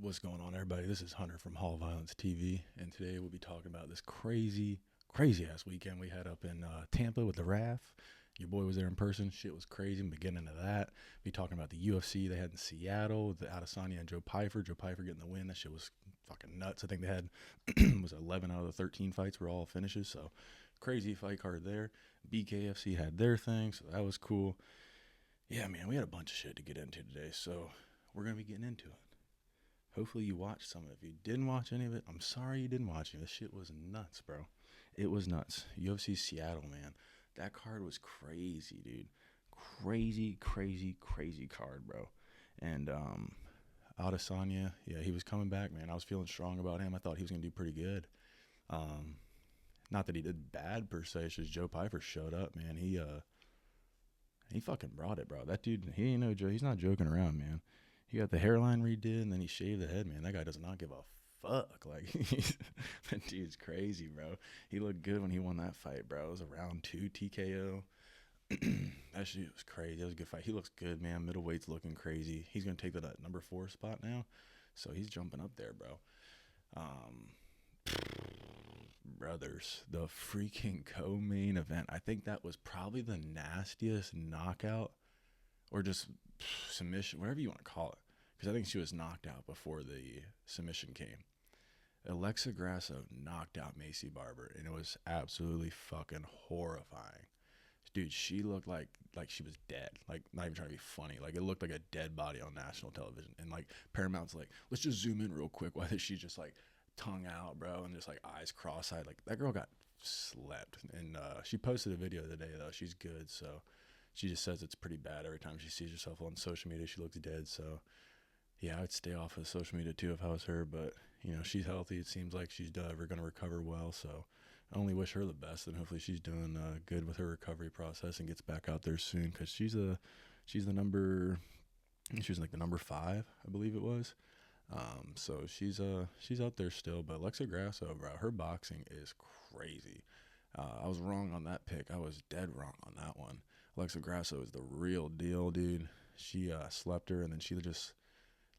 What's going on, everybody? This is Hunter from Hall Violence TV, and today we'll be talking about this crazy ass weekend we had up in Tampa with the RAF. Your boy was there in person. Shit was crazy. I'm beginning of that. Be talking about the UFC they had in Seattle, the Adesanya and Joe Pyfer. Joe Pyfer getting the win. That shit was fucking nuts. I think they had was 11 out of the 13 fights were all finishes. So crazy fight card there. BKFC had their thing, so that was cool. Yeah, man, we had a bunch of shit to get into today, so we're gonna be getting into it. Hopefully you watched some of it. If you didn't watch any of it, I'm sorry you didn't watch it. This shit was nuts, bro. It was nuts. UFC Seattle, man. That card was crazy, dude. Crazy card, bro. And Adesanya, yeah, he was coming back, man. I was feeling strong about him. I thought he was gonna do pretty good. Um, Not that he did bad per se. It's just Joe Pyfer showed up, man. He fucking brought it, bro. That dude, he ain't no joke. He's not joking around, man. He got the hairline redid, and then he shaved the head, man. That guy does not give a fuck. Like, that dude's crazy, bro. He looked good when he won that fight, bro. It was a round 2 TKO. That shit was crazy. That was a good fight. He looks good, man. Middleweight's looking crazy. He's going to take that number 4 spot now. So he's jumping up there, bro. Brothers, the freaking co-main event. I think that was probably the nastiest knockout or just submission, whatever you want to call it, because I think she was knocked out before the submission came. Alexa Grasso knocked out Macy Barber, and it was absolutely fucking horrifying. Dude, she looked like she was dead. Like, not even trying to be funny. Like, it looked like a dead body on national television. And, like, Paramount's like, let's just zoom in real quick. Why is she just, like, tongue out, bro, and just, like, eyes cross-eyed? Like, that girl got slept. And she posted a video today, though. She's good, so she just says it's pretty bad every time she sees herself on social media. She looks dead, so yeah, I'd stay off of social media too if I was her. But she's healthy. It seems like she's ever gonna recover well. So I only wish her the best, and hopefully she's doing good with her recovery process and gets back out there soon. Cause she was like the number 5, I believe it was. So she's out there still. But Alexa Grasso, bro, her boxing is crazy. I was wrong on that pick. I was dead wrong on that one. Alexa Grasso is the real deal, dude. She slept her, and then she just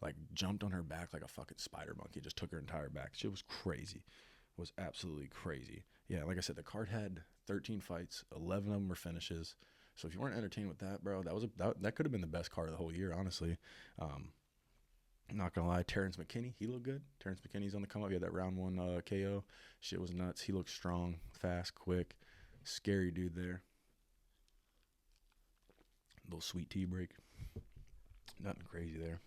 like jumped on her back like a fucking spider monkey. Just took her entire back. Shit was crazy. It was absolutely crazy. Yeah, like I said, the card had 13 fights. 11 of them were finishes. So if you weren't entertained with that, bro, that could have been the best card of the whole year, honestly. I'm not gonna lie, Terrence McKinney, he looked good. Terrence McKinney's on the come up. He had that round 1 KO. Shit was nuts. He looked strong, fast, quick, scary dude there. Little sweet tea break. Nothing crazy there.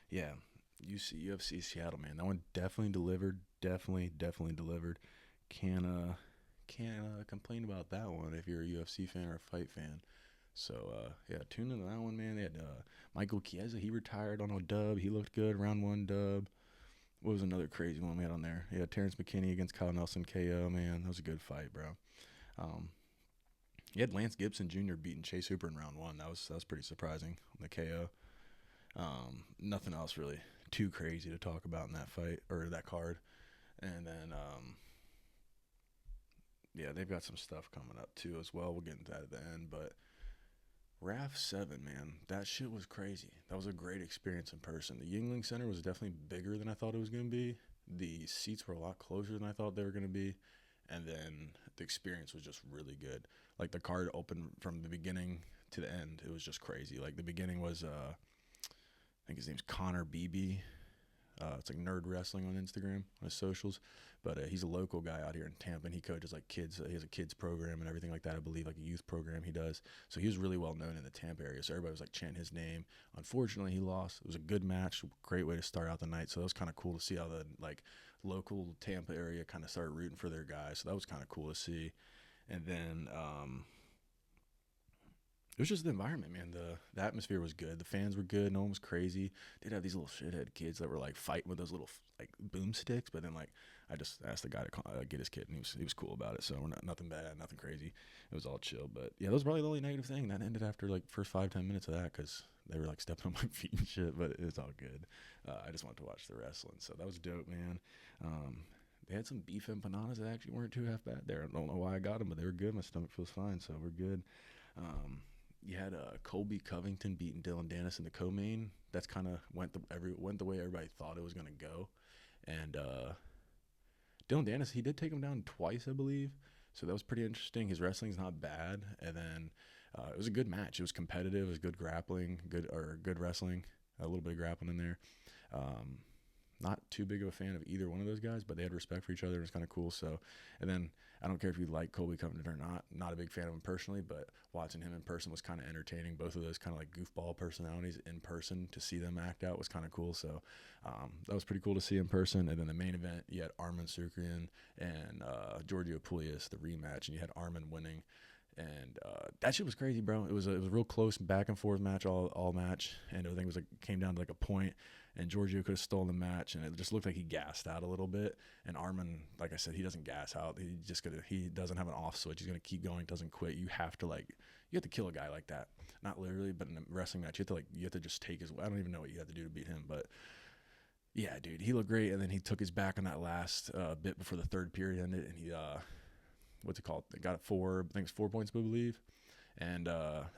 Yeah, UFC Seattle, man. That one definitely delivered. Definitely delivered. Can't complain about that one if you're a UFC fan or a fight fan. So yeah, tune into that one, man. They had Michael Chiesa. He retired on a dub. He looked good. Round 1 dub. What was another crazy one we had on there? Yeah, Terrence McKinney against Kyle Nelson KO. Man, that was a good fight, bro. You had Lance Gibson Jr. beating Chase Hooper in round 1. That was pretty surprising on the KO. Nothing else really too crazy to talk about in that fight or that card. And then yeah, they've got some stuff coming up too as well. We'll get into that at the end. But RAF 7, man, that shit was crazy. That was a great experience in person. The Yingling Center was definitely bigger than I thought it was going to be. The seats were a lot closer than I thought they were going to be. And then the experience was just really good. Like, the card opened from the beginning to the end. It was just crazy. Like, the beginning was, I think his name's Connor Beebe. It's like Nerd Wrestling on Instagram, on his socials. But he's a local guy out here in Tampa, and he coaches like kids. He has a kids program and everything like that, I believe, like a youth program he does. So he was really well known in the Tampa area. So everybody was like chanting his name. Unfortunately, he lost. It was a good match, great way to start out the night. So that was kind of cool to see how the like local Tampa area kind of started rooting for their guys. So that was kind of cool to see. And then it was just the environment, man. The atmosphere was good. The fans were good. No one was crazy. They'd have these little shithead kids that were like fighting with those little like boomsticks. But then like I just asked the guy to get his kid, and he was cool about it. So we're nothing bad, nothing crazy. It was all chill. But yeah, that was probably the only negative thing. That ended after like first 5-10 minutes of that because they were like stepping on my feet and shit. But it was all good. I just wanted to watch the wrestling, so that was dope, man. They had some beef empanadas that actually weren't too half bad there. I don't know why I got them, but they were good. My stomach feels fine, so we're good. You had Colby Covington beating Dylan Dennis in the co-main. That's kind of went the way everybody thought it was gonna go. And Dylan Dennis, he did take him down twice, I believe. So that was pretty interesting. His wrestling's not bad. And then it was a good match. It was competitive. It was good grappling, good wrestling, a little bit of grappling in there. Not too big of a fan of either one of those guys, but they had respect for each other. It was kind of cool. So, and then I don't care if you like Colby Covington or not. Not a big fan of him personally, but watching him in person was kind of entertaining. Both of those kind of like goofball personalities in person, to see them act out was kind of cool. So that was pretty cool to see in person. And then the main event, you had Arman Tsukrian and Giorgio Puglias, the rematch, and you had Arman winning. And that shit was crazy, bro. It was a real close back and forth match, all match, and everything was like came down to like a point. And Giorgio could have stolen the match, and it just looked like he gassed out a little bit. And Arman, like I said, he doesn't gas out. He doesn't have an off switch. He's gonna keep going, doesn't quit. You have to kill a guy like that. Not literally, but in a wrestling match, you have to just take his. I don't even know what you have to do to beat him, but yeah, dude, he looked great. And then he took his back on that last bit before the third period ended, and he what's it called? They got it 4 points, I believe, and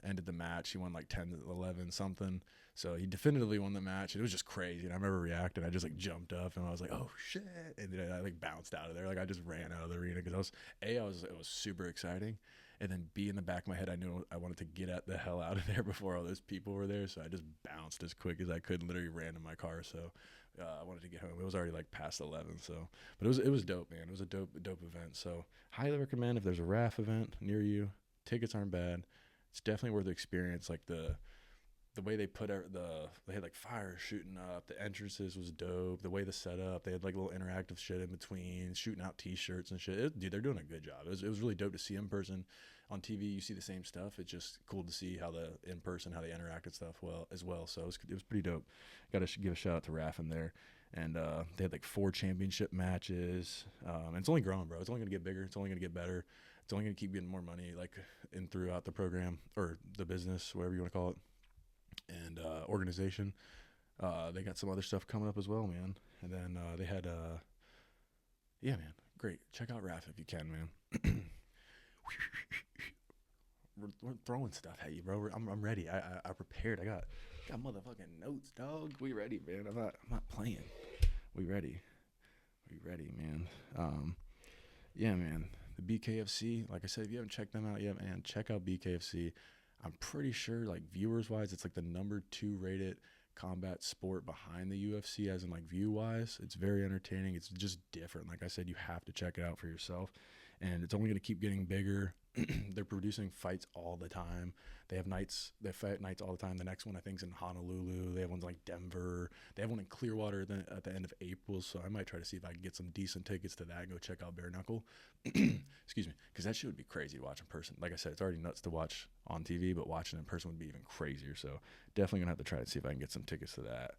ended the match. He won like 10-11 something. So he definitively won the match. It was just crazy. And I remember reacting. I just like jumped up and I was like, "Oh shit!" And then I like bounced out of there. Like I just ran out of the arena because it was super exciting. And then B, in the back of my head, I knew I wanted to get the hell out of there before all those people were there. So I just bounced as quick as I could, and literally ran to my car. So I wanted to get home. It was already like past 11. So, but it was dope, man. It was a dope event. So highly recommend if there's a RAF event near you. Tickets aren't bad. It's definitely worth the experience. Like the way they put they had like fire shooting up. The entrances was dope. The way the setup, they had like little interactive shit in between, shooting out T-shirts and shit. Dude, they're doing a good job. It was really dope to see in person. On TV, you see the same stuff. It's just cool to see how in person how they interact and stuff as well. So it was pretty dope. Got to give a shout out to RAF in there. And they had like 4 championship matches. And it's only growing, bro. It's only gonna get bigger. It's only gonna get better. It's only gonna keep getting more money like throughout the program or the business, whatever you want to call it. And organization. They got some other stuff coming up as well, man. And then they had yeah, man, great. Check out RAF if you can, man. We're throwing stuff at you, bro. I'm ready. I prepared. I got motherfucking notes, dog. We ready, man. I'm not playing. We ready, man. Yeah, man. The BKFC, like I said, if you haven't checked them out yet, man, check out BKFC. I'm pretty sure, like, viewers-wise, it's like the number 2 rated combat sport behind the UFC, as in, like, view-wise. It's very entertaining. It's just different. Like I said, you have to check it out for yourself. And it's only going to keep getting bigger. They're producing fights all the time. They fight nights all the time. The next one, I think, is in Honolulu. They have ones like Denver. They have one in Clearwater at the end of April. So I might try to see if I can get some decent tickets to that and go check out Bare Knuckle. Excuse me. Because that shit would be crazy to watch in person. Like I said, it's already nuts to watch on TV, but watching in person would be even crazier. So definitely going to have to try to see if I can get some tickets to that.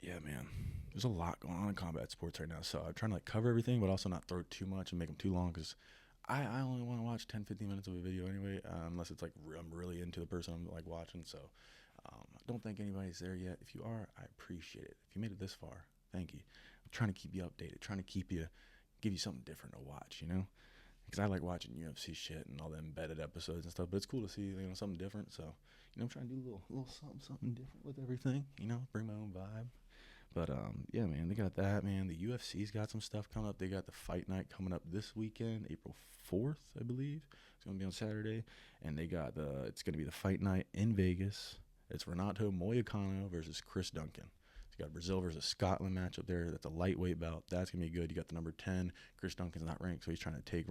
Yeah, man. There's a lot going on in combat sports right now. So I'm trying to like cover everything, but also not throw too much and make them too long because I only want to watch 10, 15 minutes of a video anyway, unless it's like I'm really into the person I'm like watching. So I don't think anybody's there yet. If you are, I appreciate it. If you made it this far, thank you. I'm trying to keep you updated, trying to give you something different to watch, you know? Because I like watching UFC shit and all the embedded episodes and stuff, but it's cool to see, something different. So, I'm trying to do a little something different with everything, bring my own vibe. But, yeah, man, they got that, man. The UFC's got some stuff coming up. They got the fight night coming up this weekend, April 4th, I believe. It's going to be on Saturday. And they got it's going to be the fight night in Vegas. It's Renato Moicano versus Chris Duncan. So you got Brazil versus Scotland match up there. That's a lightweight bout. That's going to be good. You got the number 10. Chris Duncan's not ranked, so he's trying to take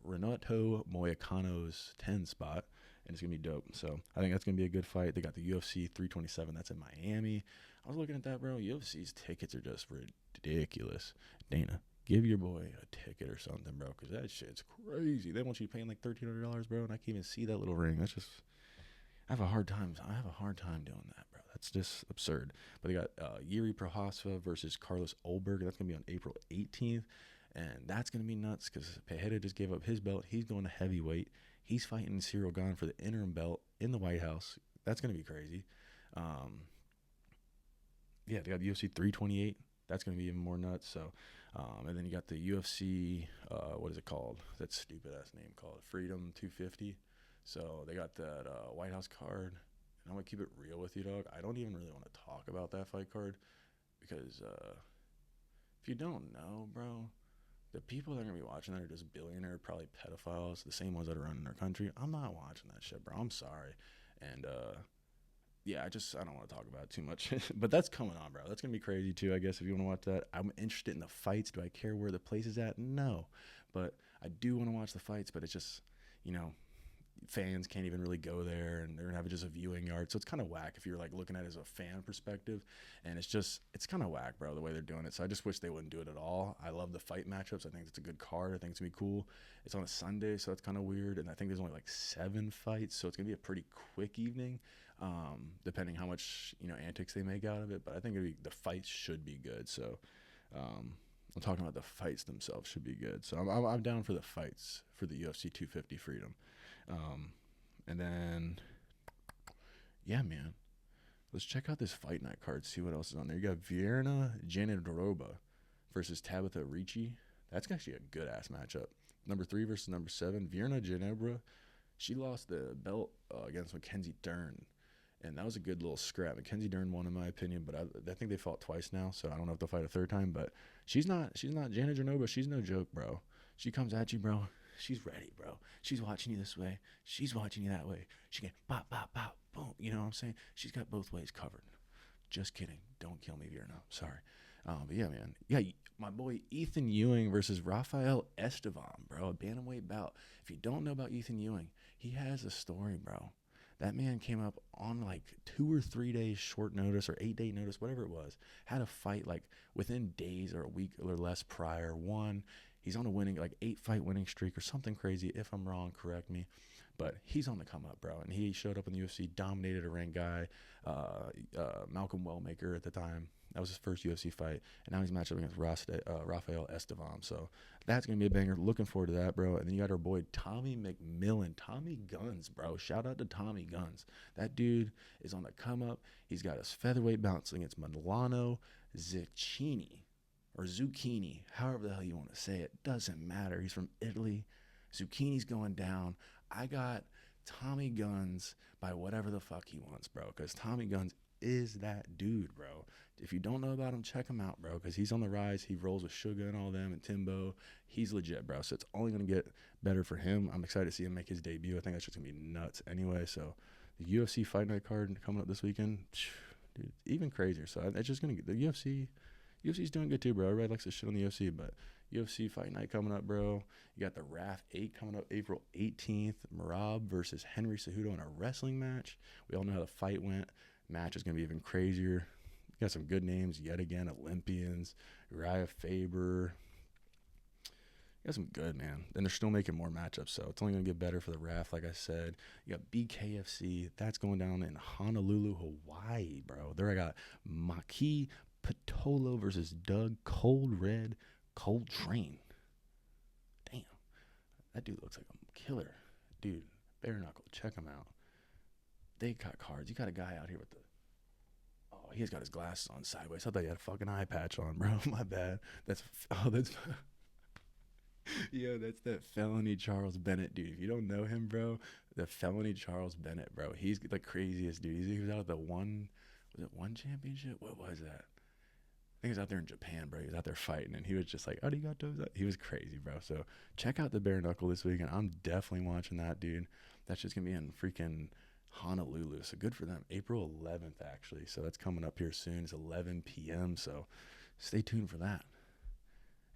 Renato Moicano's 10 spot. And it's going to be dope. So I think that's going to be a good fight. They got the UFC 327. That's in Miami. I was looking at that, bro. UFC's tickets are just ridiculous. Dana, give your boy a ticket or something, bro, because that shit's crazy. They want you paying like $1,300, bro, and I can't even see that little ring. That's just – I have a hard time doing that, bro. That's just absurd. But they got Yuri Prochazka versus Carlos Ulberg. That's going to be on April 18th. And that's going to be nuts because Pereira just gave up his belt. He's going to heavyweight. He's fighting Cyril Gane for the interim belt in the White House. That's going to be crazy. Yeah, they got UFC 328. That's going to be even more nuts. So, and then you got the UFC, what is it called? That stupid ass name called Freedom 250. So they got that White House card. And I'm going to keep it real with you, dog. I don't even really want to talk about that fight card because if you don't know, bro, the people that are going to be watching that are just billionaire, probably pedophiles, the same ones that are running our country. I'm not watching that shit, bro. I'm sorry. And, yeah, I don't want to talk about it too much. But that's coming on, bro. That's going to be crazy, too, I guess, if you want to watch that. I'm interested in the fights. Do I care where the place is at? No. But I do want to watch the fights, but it's just, you know, fans can't even really go there, and they're going to have just a viewing yard. So it's kind of whack if you're, like, looking at it as a fan perspective. And it's kind of whack, bro, the way they're doing it. So I just wish they wouldn't do it at all. I love the fight matchups. I think it's a good card. I think it's going to be cool. It's on a Sunday, so that's kind of weird. And I think there's only, like, 7 fights. So it's going to be a pretty quick evening. Depending how much antics they make out of it, but I think the fights should be good. So I'm talking about the fights themselves should be good. So I'm down for the fights for the UFC 250 Freedom, and then yeah, man, let's check out this fight night card. See what else is on there. You got Vierna Jandiroba versus Tabitha Ricci. That's actually a good ass matchup. Number 3 versus number 7. Vierna Jandiroba, she lost the belt against Mackenzie Dern. And that was a good little scrap. Mackenzie Dern won, in my opinion, but I think they fought twice now, so I don't know if they'll fight a third time. But she's not Jana Janova. She's no joke, bro. She comes at you, bro. She's ready, bro. She's watching you this way. She's watching you that way. She can pop, pop, pop, boom. You know what I'm saying? She's got both ways covered. Just kidding. Don't kill me, Vierna. Sorry. But yeah, man. Yeah, my boy Ethan Ewing versus Rafael Estevam, bro. A bantamweight bout. If you don't know about Ethan Ewing, he has a story, bro. That man came up on like 2 or 3 days short notice or 8-day notice, whatever it was. Had a fight like within days or a week or less prior. Won. He's on a winning, like 8-fight winning streak or something crazy. If I'm wrong, correct me. But he's on the come up, bro. And he showed up in the UFC, dominated a ranked guy, Malcolm Wellmaker at the time. That was his first UFC fight. And now he's matched up against Rafael Estevam. So that's going to be a banger. Looking forward to that, bro. And then you got our boy Tommy McMillan. Tommy Guns, bro. Shout out to Tommy Guns. That dude is on the come up. He's got his featherweight bout against Milano Zucchini. Or Zucchini. However the hell you want to say it. Doesn't matter. He's from Italy. Zucchini's going down. I got Tommy Guns by whatever the fuck he wants, bro. Because Tommy Guns is that dude, bro. If you don't know about him, check him out, bro, because he's on the rise. He rolls with Suga and all them and Timbo. He's legit, bro. So it's only going to get better for him. I'm excited to see him make his debut. I think that's just going to be nuts anyway. So the UFC Fight Night card coming up this weekend, dude, even crazier. So it's just going to get the UFC's doing good too, bro. Everybody likes to shit on the UFC, but UFC Fight Night coming up, bro. You got the RAF 8 coming up April 18th. Marab versus Henry Cejudo in a wrestling match. We all know how the fight went. Match is going to be even crazier. You got some good names yet again. Olympians, Uriah Faber. You got some good, man. And they're still making more matchups, so it's only going to get better for the RAF, like I said. You got BKFC. That's going down in Honolulu, Hawaii, bro. There I got Maki Patolo versus Doug Cold Red Coltrane. Damn. That dude looks like a killer. Dude, bare knuckle. Check him out. They got cards. You got a guy out here with the... Oh, he's got his glasses on sideways. I thought he had a fucking eye patch on, bro. My bad. That's... Yo, that's that Felony Charles Bennett, dude. If you don't know him, bro, the Felony Charles Bennett, bro. He's the craziest dude. He was out at the one... Was it one championship? What was that? I think he was out there in Japan, bro. He was out there fighting, and he was just like, arigato. He was crazy, bro. So check out the bare knuckle this weekend. I'm definitely watching that, dude. That's just going to be in freaking Honolulu. So good for them. April 11th, actually. So that's coming up here soon. It's 11 p.m., so stay tuned for that.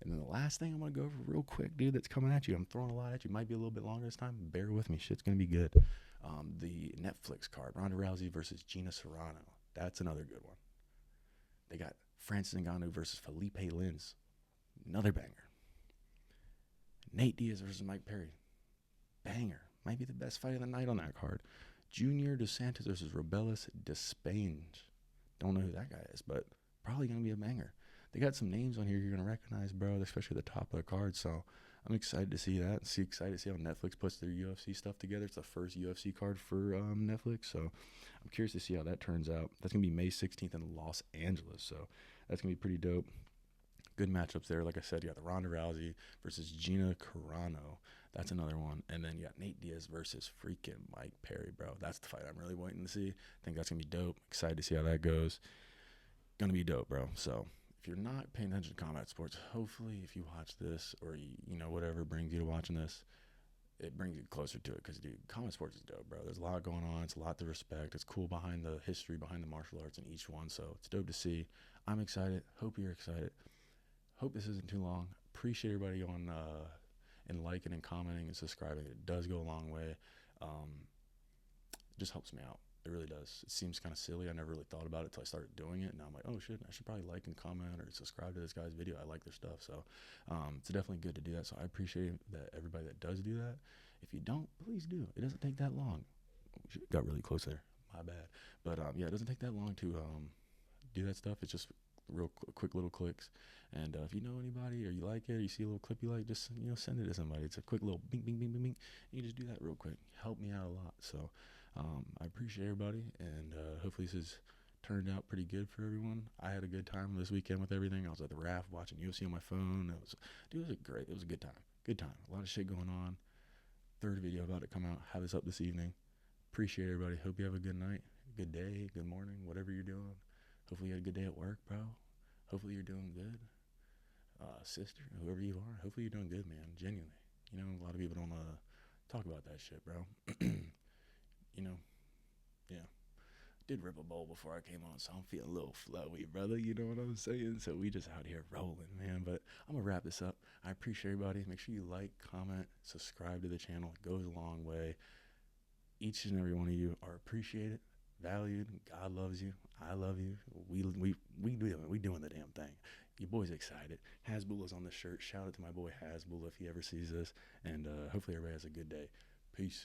And then the last thing I'm going to go over real quick, dude, that's coming at you. I'm throwing a lot at you. Might be a little bit longer this time. Bear with me. Shit's going to be good. The Netflix card, Ronda Rousey versus Gina Serrano. That's another good one. They got Francis Ngannou versus Felipe Lins. Another banger. Nate Diaz versus Mike Perry. Banger. Might be the best fight of the night on that card. Junior Dos Santos versus Robelis Despainge. Don't know who that guy is, but probably going to be a banger. They got some names on here you're going to recognize, bro, especially the top of the card. So I'm excited to see that. Excited to see how Netflix puts their UFC stuff together. It's the first UFC card for Netflix, so I'm curious to see how that turns out. That's gonna be May 16th in Los Angeles, so that's gonna be pretty dope. Good matchups there. Like I said, you got the Ronda Rousey versus Gina Carano. That's another one. And then you got Nate Diaz versus freaking Mike Perry, bro. That's the fight I'm really waiting to see. I think that's gonna be dope. Excited to see how that goes. Gonna be dope, bro. So if you're not paying attention to combat sports, hopefully if you watch this or you know whatever brings you to watching this, it brings you closer to it. Because dude, combat sports is dope, bro. There's a lot going on. It's a lot to respect. It's cool behind the history behind the martial arts in each one. So it's dope to see. I'm excited. Hope you're excited. Hope this isn't too long. Appreciate everybody on and liking and commenting and subscribing. It does go a long way. It just helps me out. It really does. It seems kind of silly. I never really thought about it until I started doing it. Now I'm like, oh shit, I should probably like and comment or subscribe to this guy's video. I like their stuff. So it's definitely good to do that. So I appreciate that everybody that does do that. If you don't, please do. It doesn't take that long. Got really close there. My bad. But yeah, it doesn't take that long to do that stuff. It's just real quick little clicks. And if you know anybody or you like it or you see a little clip you like, just send it to somebody. It's a quick little bing bing bing bing bing. You just do that real quick. Help me out a lot. So I appreciate everybody, and hopefully this has turned out pretty good for everyone. I had a good time this weekend with everything. I was at the RAF watching UFC on my phone. It was a good time. Good time. A lot of shit going on. Third video about to come out. Have this up this evening. Appreciate everybody. Hope you have a good night, good day, good morning, whatever you're doing. Hopefully you had a good day at work, bro. Hopefully you're doing good. Sister, whoever you are, hopefully you're doing good, man. Genuinely. A lot of people don't talk about that shit, bro. Yeah. Did rip a bowl before I came on, so I'm feeling a little flowy, brother. You know what I'm saying? So we just out here rolling, man. But I'm going to wrap this up. I appreciate everybody. Make sure you like, comment, subscribe to the channel. It goes a long way. Each and every one of you are appreciated, valued. God loves you. I love you. We doing the damn thing. Your boy's excited. Hasbullah's on the shirt. Shout out to my boy Hasbullah if he ever sees this. And hopefully everybody has a good day. Peace.